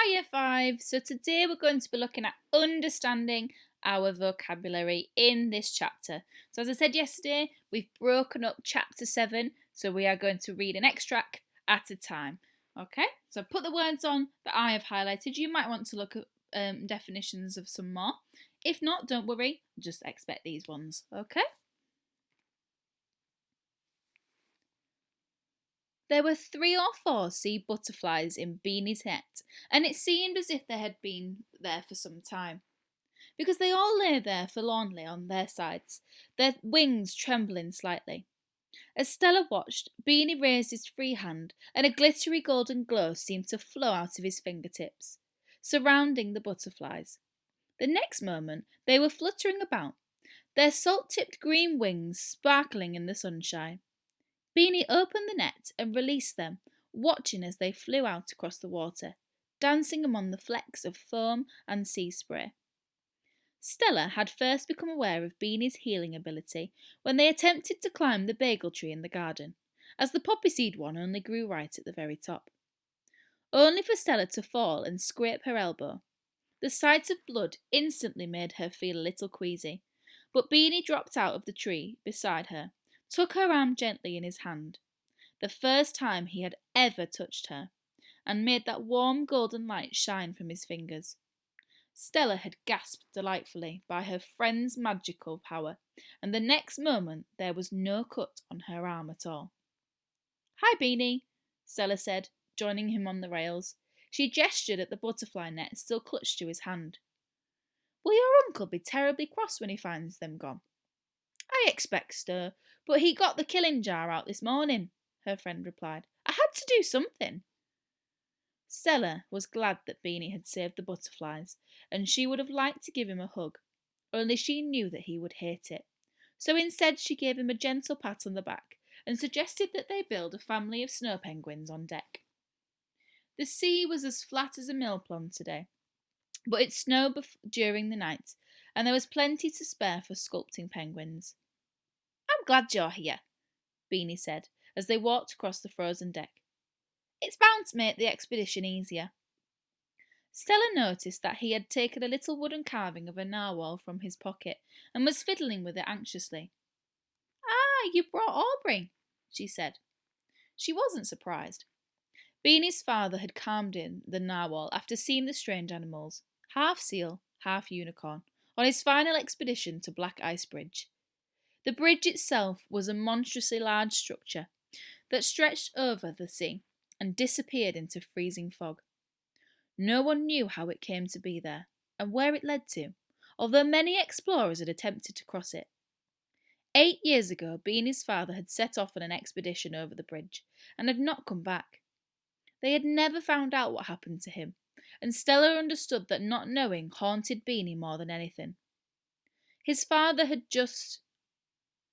Hiya Five. So today we're going to be looking at understanding our vocabulary in this chapter. So as I said yesterday, we've broken up chapter 7, so we are going to read an extract at a time. Okay, so put the words on that I have highlighted. You might want to look at definitions of some more. If not, don't worry, just expect these ones. Okay. There were 3 or 4 sea butterflies in Beanie's net, and it seemed as if they had been there for some time, because they all lay there forlornly on their sides, their wings trembling slightly. As Stella watched, Beanie raised his free hand, and a glittery golden glow seemed to flow out of his fingertips, surrounding the butterflies. The next moment they were fluttering about, their salt-tipped green wings sparkling in the sunshine. Beanie opened the net and released them, watching as they flew out across the water, dancing among the flecks of foam and sea spray. Stella had first become aware of Beanie's healing ability when they attempted to climb the bagel tree in the garden, as the poppy seed one only grew right at the very top. Only for Stella to fall and scrape her elbow. The sight of blood instantly made her feel a little queasy, but Beanie dropped out of the tree beside her, took her arm gently in his hand, the first time he had ever touched her, and made that warm golden light shine from his fingers. Stella had gasped delightfully by her friend's magical power, and the next moment there was no cut on her arm at all. "Hi, Beanie," Stella said, joining him on the rails. She gestured at the butterfly net still clutched to his hand. "Will your uncle be terribly cross when he finds them gone?" "I expect so, but he got the killing jar out this morning," her friend replied. "I had to do something." Stella was glad that Beanie had saved the butterflies, and she would have liked to give him a hug, only she knew that he would hate it. So instead she gave him a gentle pat on the back and suggested that they build a family of snow penguins on deck. The sea was as flat as a mill pond today, but it snowed during the night, and there was plenty to spare for sculpting penguins. "I'm glad you're here," Beanie said, as they walked across the frozen deck. "It's bound to make the expedition easier." Stella noticed that he had taken a little wooden carving of a narwhal from his pocket and was fiddling with it anxiously. "Ah, you brought Aubrey," she said. She wasn't surprised. Beanie's father had calmed in the narwhal after seeing the strange animals, half seal, half unicorn, on his final expedition to Black Ice Bridge. The bridge itself was a monstrously large structure that stretched over the sea and disappeared into freezing fog. No one knew how it came to be there and where it led to, although many explorers had attempted to cross it. 8 years ago, Beanie's father had set off on an expedition over the bridge and had not come back. They had never found out what happened to him, and Stella understood that not knowing haunted Beanie more than anything. His father had just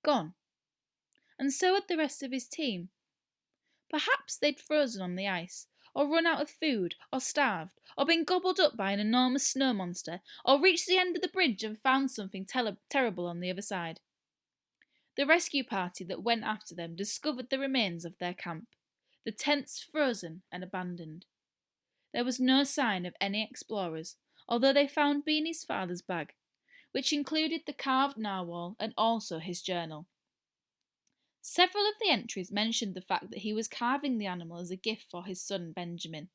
gone, and so had the rest of his team. Perhaps they'd frozen on the ice, or run out of food, or starved, or been gobbled up by an enormous snow monster, or reached the end of the bridge and found something terrible on the other side. The rescue party that went after them discovered the remains of their camp, the tents frozen and abandoned. There was no sign of any explorers, although they found Beanie's father's bag, which included the carved narwhal and also his journal. Several of the entries mentioned the fact that he was carving the animal as a gift for his son Benjamin.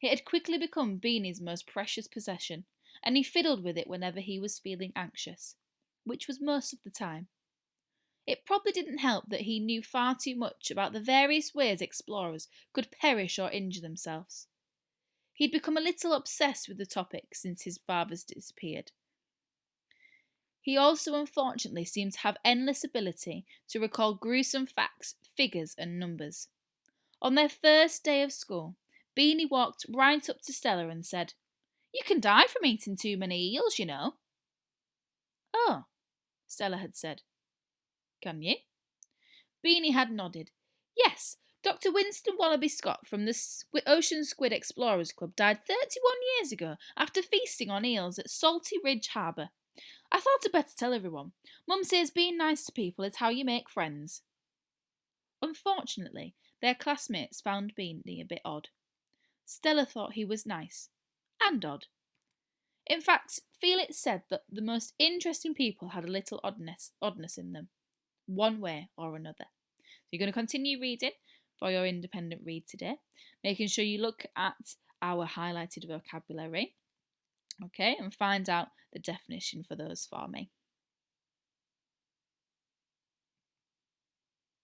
It had quickly become Beanie's most precious possession, and he fiddled with it whenever he was feeling anxious, which was most of the time. It probably didn't help that he knew far too much about the various ways explorers could perish or injure themselves. He'd become a little obsessed with the topic since his father's disappeared. He also unfortunately seemed to have endless ability to recall gruesome facts, figures and numbers. On their first day of school, Beanie walked right up to Stella and said, "You can die from eating too many eels, you know." "Oh," Stella had said. "Can you?" Beanie had nodded. "Yes, Dr. Winston Wallaby Scott from the Ocean Squid Explorers Club died 31 years ago after feasting on eels at Salty Ridge Harbour. I thought I'd better tell everyone. Mum says being nice to people is how you make friends." Unfortunately, their classmates found Beanie a bit odd. Stella thought he was nice, and odd. In fact, Felix said that the most interesting people had a little oddness in them, one way or another. So you're going to continue reading for your independent read today, making sure you look at our highlighted vocabulary, okay, and find out the definition for those for me.